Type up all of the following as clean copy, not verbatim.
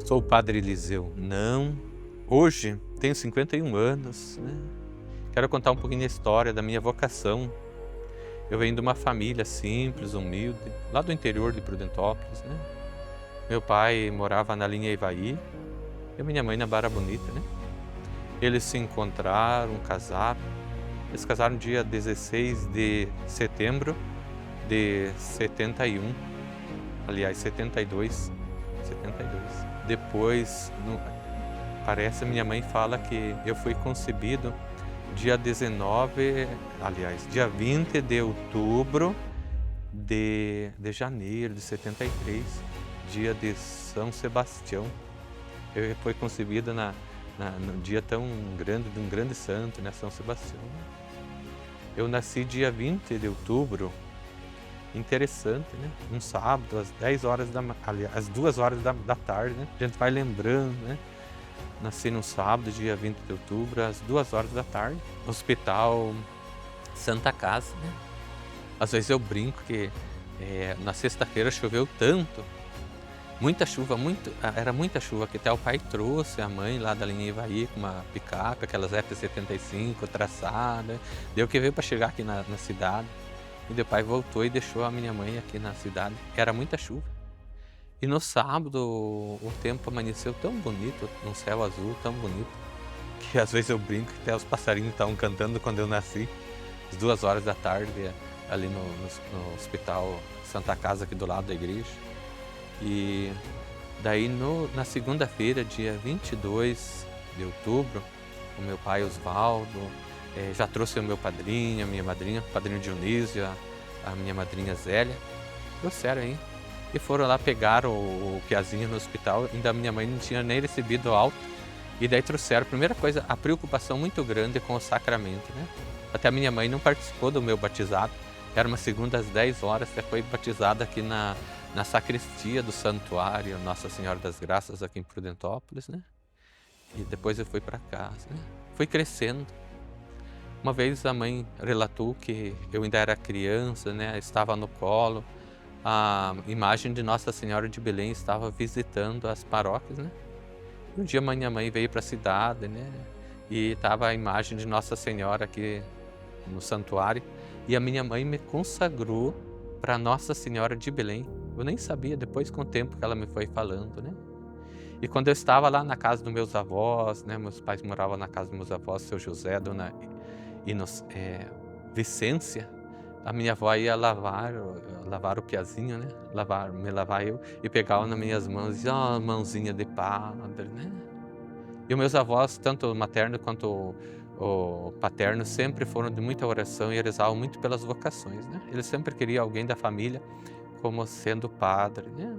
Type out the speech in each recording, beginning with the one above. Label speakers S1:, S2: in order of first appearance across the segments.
S1: Sou o Padre Eliseu. Não. Hoje tenho 51 anos, né? Quero contar um pouquinho da história da minha vocação. Eu venho de uma família simples, humilde, lá do interior de Prudentópolis, né? Meu pai morava na linha Ivaí e minha mãe na Barra Bonita, né? Eles se encontraram, casaram. Eles casaram no dia 16 de setembro de 71. Aliás, 72. Depois, parece, minha mãe fala que eu fui concebido dia 20 de outubro de janeiro de 73, dia de São Sebastião. Eu fui concebido num dia tão grande, de um grande santo, né, São Sebastião. Eu nasci dia 20 de outubro, interessante, né? Um sábado, às 2 horas da tarde, né? A gente vai lembrando, né? Nasci num sábado, dia 20 de outubro, às 2 horas da tarde, Hospital Santa Casa, né? Às vezes eu brinco que na sexta-feira choveu tanto, muita chuva, era muita chuva, que até o pai trouxe a mãe lá da linha Ivaí com uma picape, aquelas F-75 traçada, deu que veio para chegar aqui na cidade. E meu pai voltou e deixou a minha mãe aqui na cidade. Era muita chuva. E no sábado o tempo amanheceu tão bonito, um céu azul tão bonito, que às vezes eu brinco que até os passarinhos estavam cantando quando eu nasci, às 2 horas da tarde, ali no Hospital Santa Casa, aqui do lado da igreja. E daí na segunda-feira, dia 22 de outubro, o meu pai Osvaldo já trouxe o meu padrinho, a minha madrinha, o padrinho Dionísio, a minha madrinha Zélia, trouxeram aí. E foram lá pegar o piazinho no hospital, ainda a minha mãe não tinha nem recebido alta. E daí trouxeram, primeira coisa, a preocupação muito grande com o sacramento, né? Até a minha mãe não participou do meu batizado, era uma segunda às 10 horas, até foi batizada aqui na sacristia do santuário Nossa Senhora das Graças, aqui em Prudentópolis, né? E depois eu fui para casa, né? Fui crescendo. Uma vez a mãe relatou que eu ainda era criança, né? Estava no colo, a imagem de Nossa Senhora de Belém estava visitando as paróquias, né? E um dia minha mãe veio para a cidade, né? E estava a imagem de Nossa Senhora aqui no santuário. E a minha mãe me consagrou para Nossa Senhora de Belém. Eu nem sabia, depois com o tempo que ela me foi falando, né? E quando eu estava lá na casa dos meus avós, né? Meus pais moravam na casa dos meus avós, seu José, dona Vicência, a minha avó ia lavar o piazinho, né? Me lavar eu, e pegava nas minhas mãos e dizia, ó, mãozinha de padre, né? E os meus avós, tanto o materno quanto o paterno, sempre foram de muita oração e rezavam muito pelas vocações, né? Eles sempre queriam alguém da família como sendo padre, né?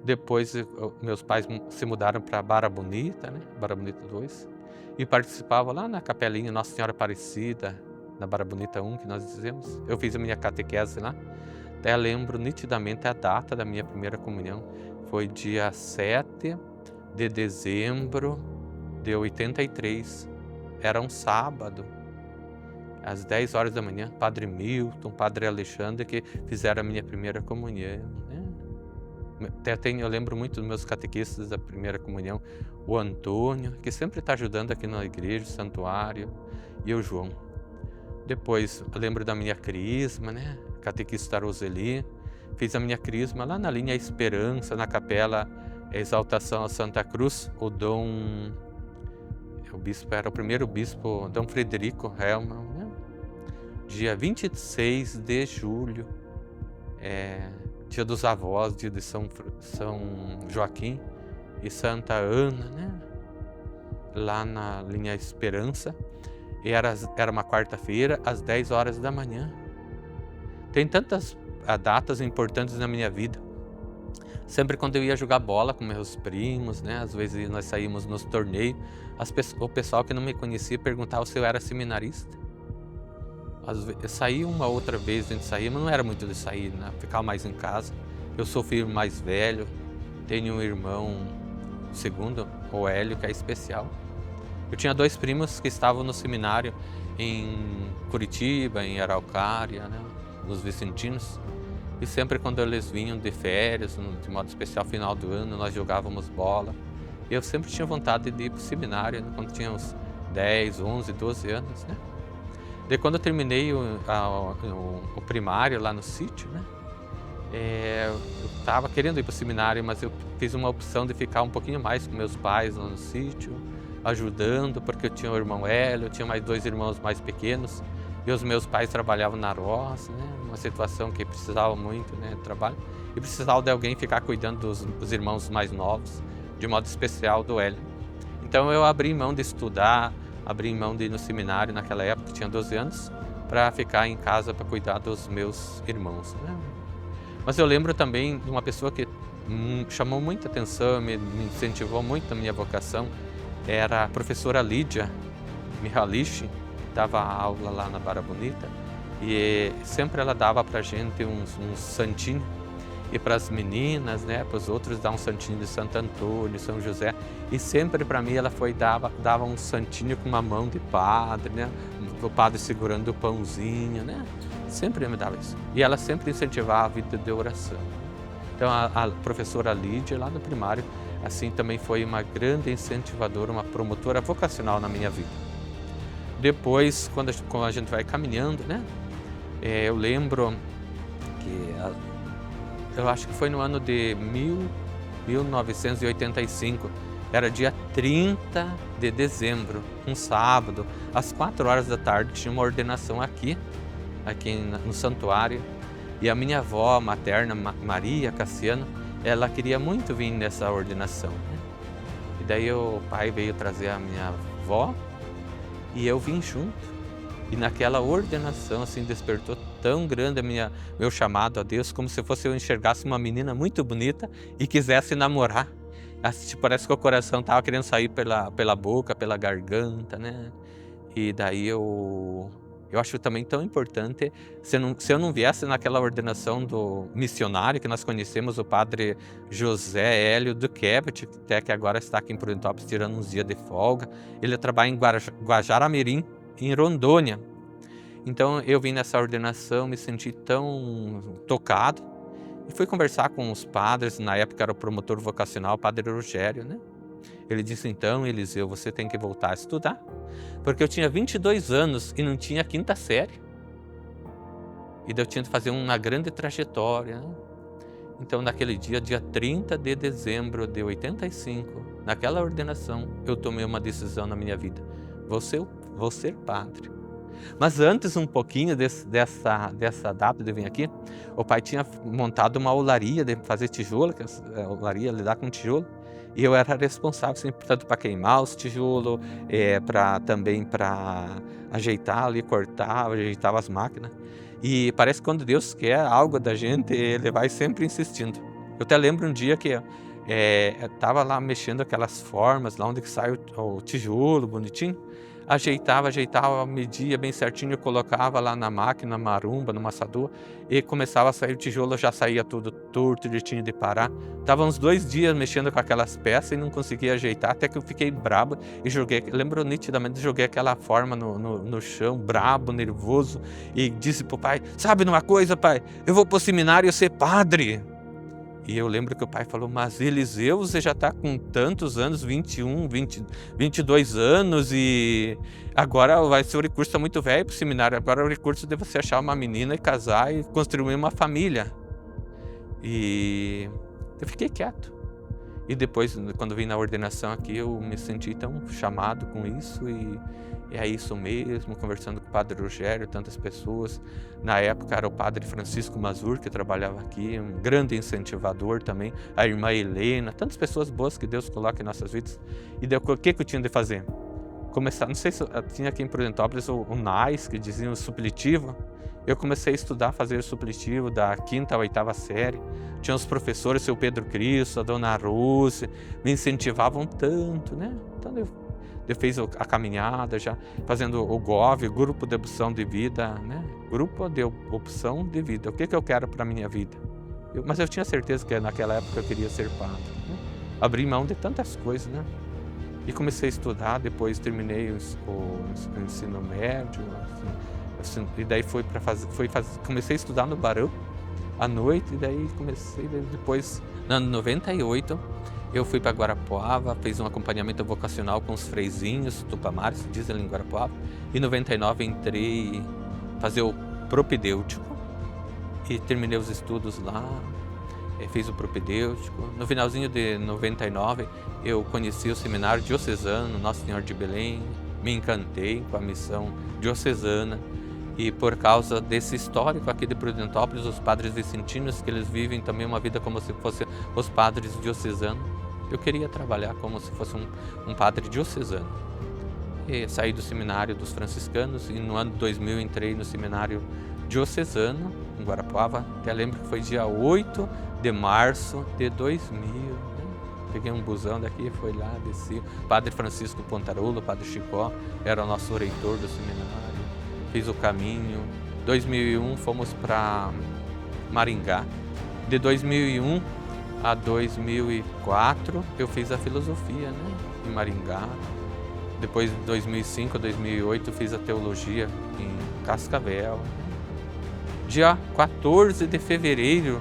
S1: Depois, meus pais se mudaram para Barra Bonita, né? Barra Bonita 2, e participavam lá na capelinha Nossa Senhora Aparecida, na Barra Bonita 1, que nós dizemos. Eu fiz a minha catequese lá, até lembro nitidamente a data da minha primeira comunhão. Foi dia 7 de dezembro de 83, era um sábado, às 10 horas da manhã, Padre Milton, Padre Alexandre, que fizeram a minha primeira comunhão, né? Eu lembro muito dos meus catequistas da primeira comunhão, o Antônio, que sempre está ajudando aqui na igreja, o santuário, e o João. Depois eu lembro da minha crisma, né? Catequista Roseli. Fiz a minha crisma lá na linha Esperança, na capela Exaltação a Santa Cruz. O bispo era o primeiro bispo, Dom Frederico Hellmann, né? Dia 26 de julho, dia dos avós, dia de São Joaquim e Santa Ana, né? Lá na linha Esperança. E era uma quarta-feira, às 10 horas da manhã. Tem tantas datas importantes na minha vida. Sempre quando eu ia jogar bola com meus primos, né? Às vezes nós saímos nos torneios, o pessoal que não me conhecia perguntava se eu era seminarista. Eu saí uma outra vez, a gente saía, mas não era muito de sair, né? Ficava mais em casa. Eu sou filho mais velho, tenho um irmão segundo, o Hélio, que é especial. Eu tinha 2 primos que estavam no seminário em Curitiba, em Araucária, né, nos Vicentinos. E sempre quando eles vinham de férias, de modo especial final do ano, nós jogávamos bola. Eu sempre tinha vontade de ir para o seminário, né, quando tinha uns 10, 11, 12 anos, né. Daí quando eu terminei o primário lá no sítio, né, eu estava querendo ir para o seminário, mas eu fiz uma opção de ficar um pouquinho mais com meus pais lá no sítio, ajudando, porque eu tinha o irmão Hélio, eu tinha mais 2 irmãos mais pequenos, e os meus pais trabalhavam na roça, né, uma situação que precisava muito, né, de trabalho, e precisava de alguém ficar cuidando dos irmãos mais novos, de modo especial do Hélio. Então eu abri mão de estudar, abri mão de ir no seminário naquela época, tinha 12 anos, para ficar em casa para cuidar dos meus irmãos, né. Mas eu lembro também de uma pessoa que chamou muita atenção, me incentivou muito na minha vocação, era a professora Lídia Mihalich, que dava aula lá na Barra Bonita, e sempre ela dava para a gente uns santinhos, e para as meninas, né, para os outros dar um santinho de Santo Antônio, São José, e sempre para mim ela dava um santinho com uma mão de padre, né, o padre segurando o pãozinho, né, sempre me dava isso. E ela sempre incentivava a vida de oração. Então a professora Lídia, lá no primário, assim, também foi uma grande incentivadora, uma promotora vocacional na minha vida. Depois, quando a gente vai caminhando, né, eu lembro que eu acho que foi no ano de 1985, era dia 30 de dezembro, um sábado, às 4 horas da tarde, tinha uma ordenação aqui no santuário, e a minha avó materna, Maria Cassiano, ela queria muito vir nessa ordenação, né? E daí o pai veio trazer a minha avó, e eu vim junto. E naquela ordenação, assim, despertou tão grande meu chamado a Deus, como se fosse eu enxergasse uma menina muito bonita e quisesse namorar. Assim, parece que o coração estava querendo sair pela boca, pela garganta, né? E daí eu acho também tão importante, se eu não viesse naquela ordenação do missionário, que nós conhecemos, o padre José Hélio Duquebet, até que agora está aqui em Prudentópolis tirando uns dias de folga, ele trabalha em Guajará-Mirim, em Rondônia. Então eu vim nessa ordenação, me senti tão tocado e fui conversar com os padres, na época era o promotor vocacional, o padre Rogério, né? Ele disse, então, Eliseu, você tem que voltar a estudar, porque eu tinha 22 anos e não tinha a 5ª série. E daí eu tinha que fazer uma grande trajetória, né? Então naquele dia 30 de dezembro de 85, naquela ordenação, eu tomei uma decisão na minha vida. Vou ser padre. Mas antes um pouquinho dessa data de vir aqui, o pai tinha montado uma olaria de fazer tijolo, que a olaria lidar com tijolo, e eu era responsável sempre, tanto para queimar os tijolos, também para ajeitar ali, cortar, ajeitava as máquinas. E parece que quando Deus quer algo da gente, Ele vai sempre insistindo. Eu até lembro um dia que eu estava lá mexendo aquelas formas, lá onde que sai o tijolo bonitinho, ajeitava, media bem certinho, colocava lá na máquina, marumba, no amassador, e começava a sair o tijolo, já saía tudo torto, tinha de parar. Tava uns 2 dias mexendo com aquelas peças e não conseguia ajeitar, até que eu fiquei brabo e lembro nitidamente, joguei aquela forma no chão, brabo, nervoso, e disse pro pai, sabe numa coisa, pai, eu vou pro seminário ser padre. E eu lembro que o pai falou, mas Eliseu, você já está com tantos anos, 21, 20, 22 anos, e agora o recurso está muito velho para o seminário, agora o recurso de você achar uma menina e casar e construir uma família. E eu fiquei quieto. E depois, quando vim na ordenação aqui, eu me senti tão chamado com isso, e é isso mesmo, conversando com o padre Rogério, tantas pessoas. Na época era o padre Francisco Mazur, que trabalhava aqui, um grande incentivador também, a irmã Helena, tantas pessoas boas que Deus coloca em nossas vidas. E daí, o que eu tinha de fazer? Começar, não sei se tinha aqui em Prudentópolis o NAIS, que dizia o supletivo. Eu comecei a estudar, fazer o supletivo da 5ª à 8ª série. Tinha os professores, o seu Pedro Cristo, a dona Rússia, me incentivavam tanto, né? Então eu fiz a caminhada já, fazendo o GOV, Grupo de Opção de Vida, né? Grupo de Opção de Vida. O que eu quero para a minha vida? Mas eu tinha certeza que naquela época eu queria ser padre, né? Abri mão de tantas coisas, né? E comecei a estudar, depois terminei o ensino médio, assim, e daí comecei a estudar no Barão, à noite, e daí comecei, depois, no ano 98, eu fui para Guarapuava, fiz um acompanhamento vocacional com os freizinhos, Tupamares, diz ali em Guarapuava, e em 99 entrei fazer o propedêutico, e terminei os estudos lá, fiz o propedêutico. No finalzinho de 99, eu conheci o seminário diocesano, Nossa Senhora de Belém, me encantei com a missão diocesana, e por causa desse histórico aqui de Prudentópolis, os padres vicentinos, que eles vivem também uma vida como se fossem os padres diocesanos, eu queria trabalhar como se fosse um padre diocesano. E saí do seminário dos franciscanos, e no ano 2000 entrei no seminário diocesano, em Guarapuava, até lembro que foi dia 8 de março de 2000, né? Peguei um busão daqui, foi lá, desci. Padre Francisco Pontarolo, Padre Chicó, era o nosso reitor do seminário. Fiz o caminho. 2001 fomos para Maringá. De 2001 a 2004 eu fiz a filosofia, né, em Maringá. Depois de 2005 a 2008 fiz a teologia em Cascavel. Dia 14 de fevereiro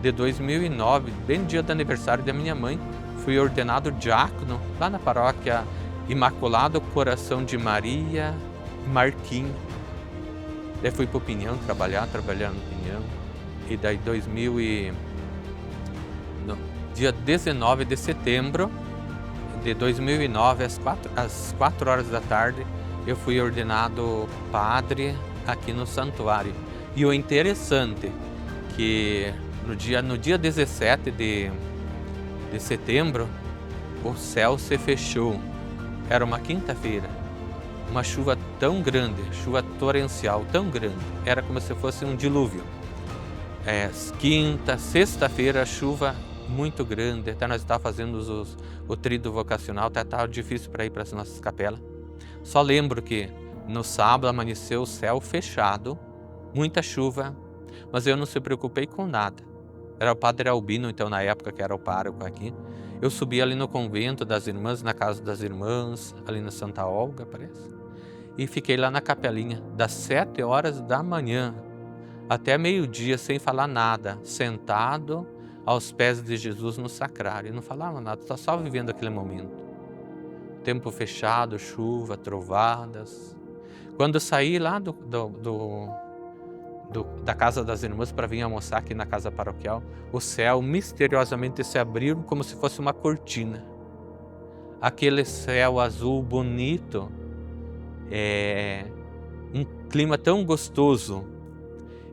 S1: de 2009, bem no dia do aniversário da minha mãe, fui ordenado diácono lá na paróquia Imaculado Coração de Maria, Marquinhos. Daí fui para o Pinhão trabalhar no Pinhão. E daí dia 19 de setembro de 2009, às 4 horas da tarde, eu fui ordenado padre aqui no santuário. E o interessante que no dia 17 de setembro, o céu se fechou. Era uma quinta-feira. Uma chuva tão grande, chuva torrencial tão grande, era como se fosse um dilúvio. Quinta, sexta-feira, chuva muito grande, até nós estávamos fazendo o tríduo vocacional, até estava difícil para ir para as nossas capelas. Só lembro que no sábado amanheceu o céu fechado, muita chuva, mas eu não se preocupei com nada. Era o padre Albino, então, na época, que era o pároco aqui. Eu subi ali no convento das irmãs, na casa das irmãs, ali na Santa Olga, parece. E fiquei lá na capelinha, das 7 horas da manhã até meio-dia, sem falar nada, sentado aos pés de Jesus no sacrário. Não falava nada, estava só vivendo aquele momento. Tempo fechado, chuva, trovadas. Quando eu saí lá da casa das irmãs para vir almoçar aqui na casa paroquial, o céu misteriosamente se abriu como se fosse uma cortina. Aquele céu azul bonito, um clima tão gostoso,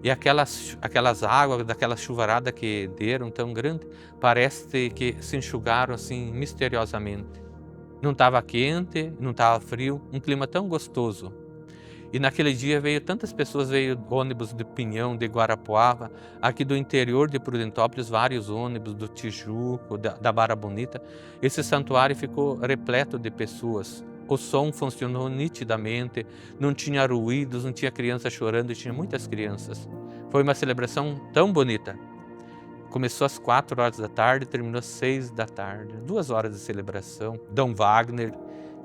S1: e aquelas águas daquela chuvarada que deram tão grande, parece que se enxugaram assim misteriosamente. Não estava quente, não estava frio, um clima tão gostoso. E naquele dia tantas pessoas, veio ônibus de Pinhão, de Guarapuava, aqui do interior de Prudentópolis, vários ônibus do Tijuco, da Barra Bonita. Esse santuário ficou repleto de pessoas. O som funcionou nitidamente, não tinha ruídos, não tinha criança chorando, tinha muitas crianças. Foi uma celebração tão bonita. Começou às 4 horas da tarde, terminou às 6 da tarde. 2 horas de celebração. Dom Wagner,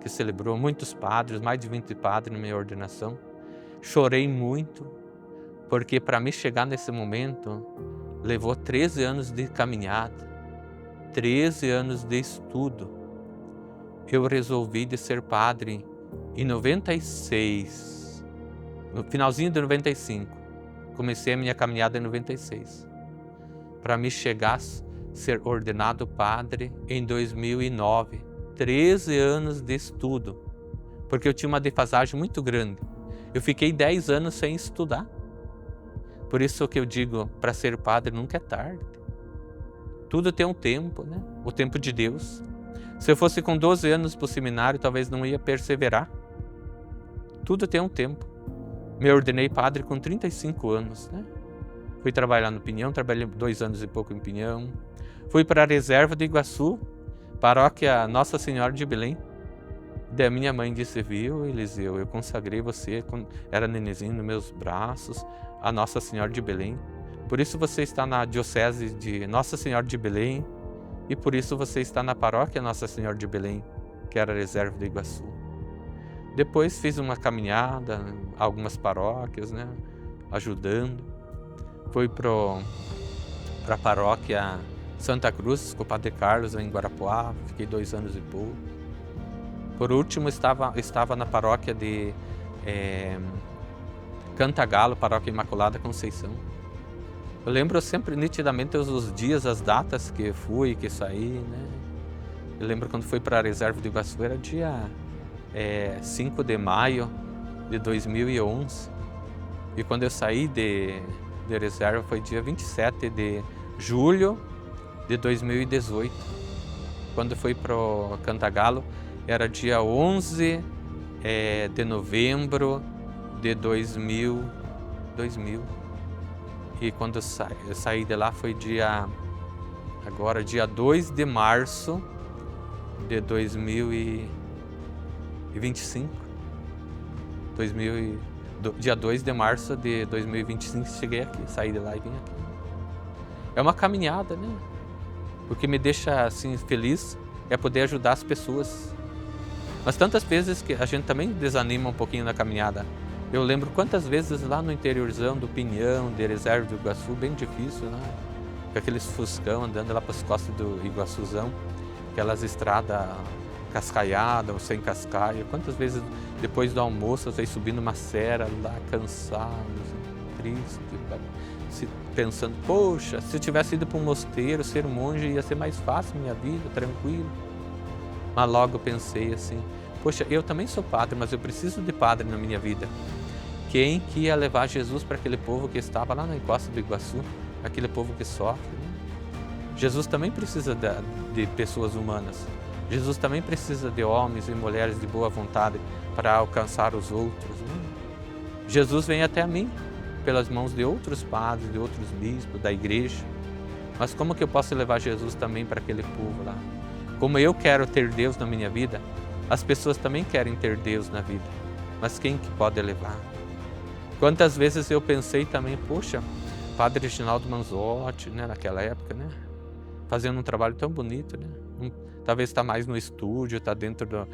S1: que celebrou, muitos padres, mais de 20 padres na minha ordenação. Chorei muito, porque para me chegar nesse momento, levou 13 anos de caminhada, 13 anos de estudo. Eu resolvi de ser padre em 96, no finalzinho de 95. Comecei a minha caminhada em 96. Para me chegar a ser ordenado padre em 2009. 13 anos de estudo, porque eu tinha uma defasagem muito grande. Eu fiquei 10 anos sem estudar. Por isso que eu digo, para ser padre nunca é tarde. Tudo tem um tempo, né? O tempo de Deus. Se eu fosse com 12 anos para o seminário, talvez não ia perseverar. Tudo tem um tempo. Me ordenei padre com 35 anos, né? Fui trabalhar no Pinhão, trabalhei 2 anos e pouco em Pinhão. Fui para a reserva de Iguaçu, paróquia Nossa Senhora de Belém. Daí a minha mãe disse, viu, Eliseu, eu consagrei você, quando era nenenzinho, nos meus braços, a Nossa Senhora de Belém. Por isso você está na diocese de Nossa Senhora de Belém, e por isso você está na paróquia Nossa Senhora de Belém, que era a reserva de Iguaçu. Depois fiz uma caminhada, algumas paróquias, né, ajudando. Fui para a paróquia Santa Cruz, com o Padre Carlos, em Guarapuava, fiquei 2 anos e pouco. Por último, estava na paróquia de Cantagalo, paróquia Imaculada Conceição. Eu lembro sempre nitidamente os dias, as datas que fui, que saí, né? Eu lembro quando fui para a Reserva do Iguaçu, era dia 5 de maio de 2011. E quando eu saí de reserva foi dia 27 de julho de 2018. Quando fui para o Cantagalo, era dia 11 de novembro de 2000. E quando eu saí de lá foi dia 2 de março de 2025. Dia 2 de março de 2025 cheguei aqui, saí de lá e vim aqui. É uma caminhada, né? O que me deixa assim feliz é poder ajudar as pessoas. Mas tantas vezes que a gente também desanima um pouquinho na caminhada. Eu lembro quantas vezes lá no interiorzão do Pinhão, de Reserva do Iguaçu, bem difícil, né? Com aqueles fuscão andando lá para as costas do Iguaçuzão, aquelas estradas cascaiadas ou sem cascaio. Quantas vezes depois do almoço eu saí subindo uma serra lá, cansado, assim, triste, pensando, poxa, se eu tivesse ido para um mosteiro, ser monge, ia ser mais fácil minha vida, tranquilo. Mas logo eu pensei assim, poxa, eu também sou padre, mas eu preciso de padre na minha vida. Quem que ia levar Jesus para aquele povo que estava lá na encosta do Iguaçu, aquele povo que sofre, né? Jesus também precisa de pessoas humanas. Jesus também precisa de homens e mulheres de boa vontade para alcançar os outros, né? Jesus vem até mim pelas mãos de outros padres, de outros bispos, da igreja. Mas como que eu posso levar Jesus também para aquele povo lá? Como eu quero ter Deus na minha vida, as pessoas também querem ter Deus na vida. Mas quem que pode levar? Quantas vezes eu pensei também, poxa, Padre Reginaldo Manzotti, né, naquela época, né, fazendo um trabalho tão bonito, né? Talvez está mais no estúdio, está dentro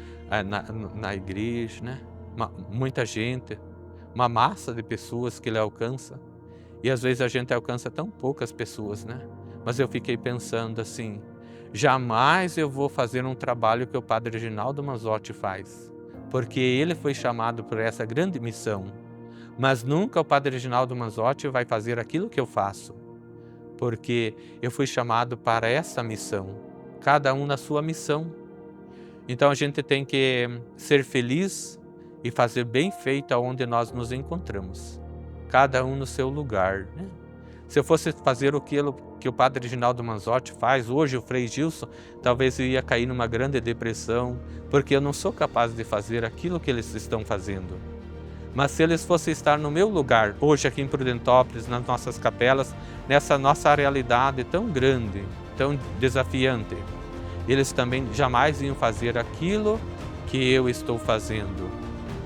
S1: na igreja, né? Muita gente, uma massa de pessoas que ele alcança. E às vezes a gente alcança tão poucas pessoas, né? Mas eu fiquei pensando assim, jamais eu vou fazer um trabalho que o Padre Reginaldo Manzotti faz, porque ele foi chamado por essa grande missão. Mas nunca o Padre Reginaldo Manzotti vai fazer aquilo que eu faço, porque eu fui chamado para essa missão, cada um na sua missão. Então a gente tem que ser feliz e fazer bem feito aonde nós nos encontramos, cada um no seu lugar, né? Se eu fosse fazer aquilo que o Padre Reginaldo Manzotti faz, hoje o Frei Gilson, talvez eu ia cair numa grande depressão, porque eu não sou capaz de fazer aquilo que eles estão fazendo. Mas se eles fossem estar no meu lugar, hoje aqui em Prudentópolis, nas nossas capelas, nessa nossa realidade tão grande, tão desafiante, eles também jamais iam fazer aquilo que eu estou fazendo.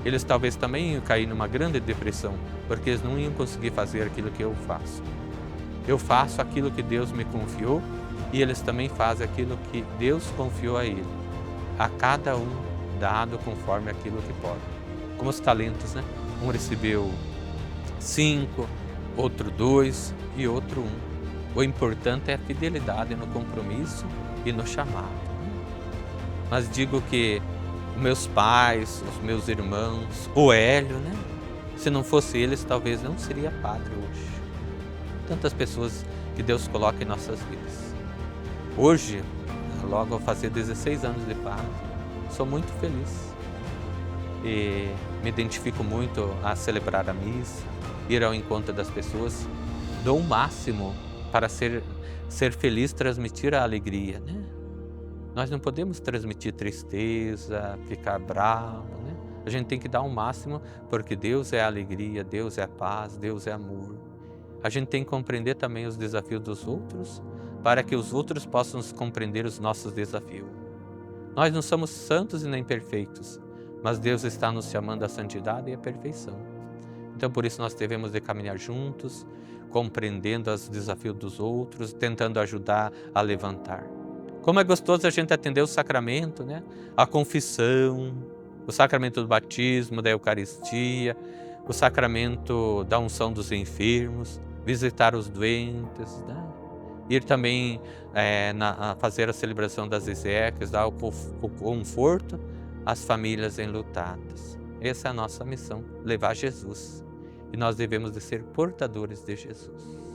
S1: Eles talvez também iam cair numa grande depressão, porque eles não iam conseguir fazer aquilo que eu faço. Eu faço aquilo que Deus me confiou e eles também fazem aquilo que Deus confiou a ele. A cada um dado conforme aquilo que pode. Como os talentos, né? Um recebeu 5, outro 2 e outro 1. O importante é a fidelidade no compromisso e no chamado. Mas digo que os meus pais, os meus irmãos, o Hélio, né? Se não fosse eles, talvez não seria padre hoje. Tantas pessoas que Deus coloca em nossas vidas. Hoje, logo ao fazer 16 anos de padre, sou muito feliz. E me identifico muito a celebrar a missa, ir ao encontro das pessoas. Dou o máximo para ser feliz, transmitir a alegria, né? Nós não podemos transmitir tristeza, ficar bravo, né? A gente tem que dar o máximo, porque Deus é alegria, Deus é paz, Deus é amor. A gente tem que compreender também os desafios dos outros, para que os outros possam compreender os nossos desafios. Nós não somos santos e nem perfeitos, mas Deus está nos chamando à santidade e à perfeição. Então por isso nós devemos de caminhar juntos, compreendendo os desafios dos outros, tentando ajudar a levantar. Como é gostoso a gente atender o sacramento, né? A confissão, o sacramento do batismo, da Eucaristia, o sacramento da unção dos enfermos, visitar os doentes, né? ir também a fazer a celebração das exéquias, dar o conforto às famílias enlutadas. Essa é a nossa missão, levar Jesus. E nós devemos de ser portadores de Jesus.